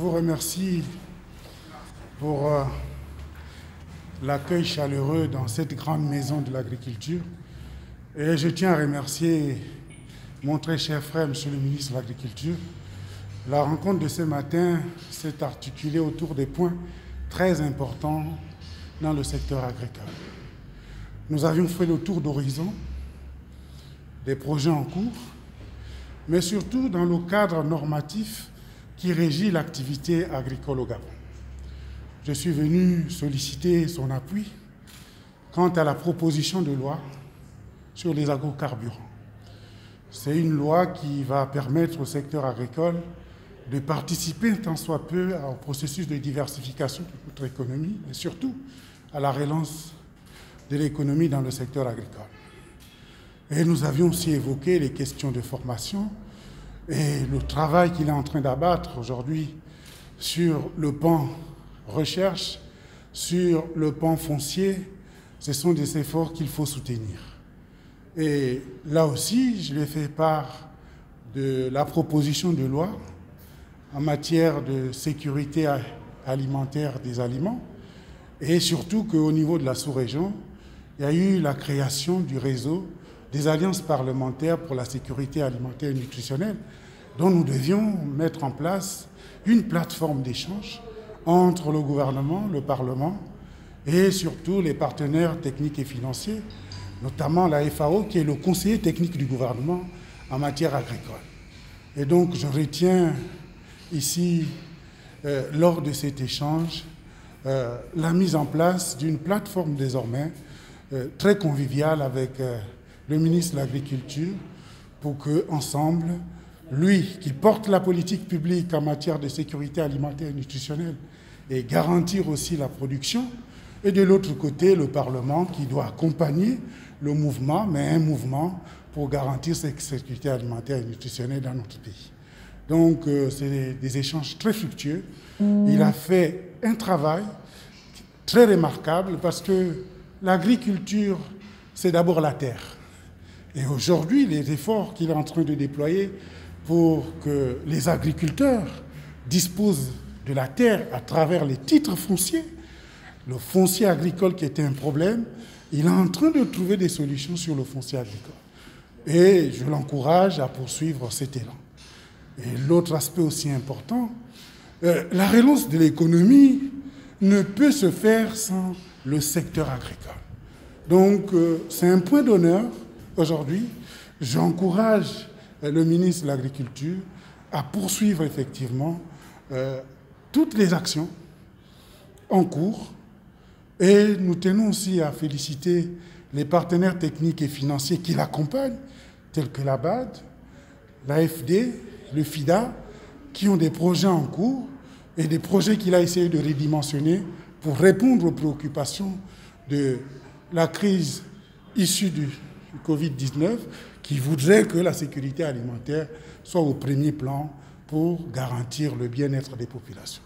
vous remercie pour l'accueil chaleureux dans cette grande maison de l'agriculture. Et je tiens à remercier mon très cher frère, Monsieur le ministre de l'Agriculture. La rencontre de ce matin s'est articulée autour des points très importants dans le secteur agricole. Nous avions fait le tour d'horizon des projets en cours, mais surtout dans le cadre normatif qui régit l'activité agricole au Gabon. Je suis venu solliciter son appui quant à la proposition de loi sur les agrocarburants. C'est une loi qui va permettre au secteur agricole de participer tant soit peu au processus de diversification de notre économie, mais surtout à la relance de l'économie dans le secteur agricole. Et nous avions aussi évoqué les questions de formation et le travail qu'il est en train d'abattre aujourd'hui sur le pan recherche, sur le pan foncier. Ce sont des efforts qu'il faut soutenir. Et là aussi, je lui ai fait part de la proposition de loi en matière de sécurité alimentaire des aliments et surtout qu'au niveau de la sous-région, il y a eu la création du réseau des alliances parlementaires pour la sécurité alimentaire et nutritionnelle dont nous devions mettre en place une plateforme d'échange entre le gouvernement, le Parlement et surtout les partenaires techniques et financiers, notamment la FAO qui est le conseiller technique du gouvernement en matière agricole. Et donc je retiens ici, lors de cet échange, la mise en place d'une plateforme désormais très conviviale avec le ministre de l'Agriculture pour qu'ensemble, lui qui porte la politique publique en matière de sécurité alimentaire et nutritionnelle et garantir aussi la production, et de l'autre côté, le Parlement qui doit accompagner le mouvement, mais un mouvement pour garantir cette sécurité alimentaire et nutritionnelle dans notre pays. Donc, c'est des échanges très fructueux. Il a fait un travail très remarquable parce que l'agriculture, c'est d'abord la terre. Et aujourd'hui, les efforts qu'il est en train de déployer pour que les agriculteurs disposent de la terre à travers les titres fonciers, le foncier agricole qui était un problème, il est en train de trouver des solutions sur le foncier agricole. Et je l'encourage à poursuivre cet élan. Et l'autre aspect aussi important, la relance de l'économie ne peut se faire sans le secteur agricole. Donc, c'est un point d'honneur aujourd'hui. J'encourage le ministre de l'Agriculture à poursuivre effectivement toutes les actions en cours. Et nous tenons aussi à féliciter les partenaires techniques et financiers qui l'accompagnent, tels que la BAD, l'AFD, le FIDA, qui ont des projets en cours et des projets qu'il a essayé de redimensionner pour répondre aux préoccupations de la crise issue du Covid-19, qui voudrait que la sécurité alimentaire soit au premier plan pour garantir le bien-être des populations.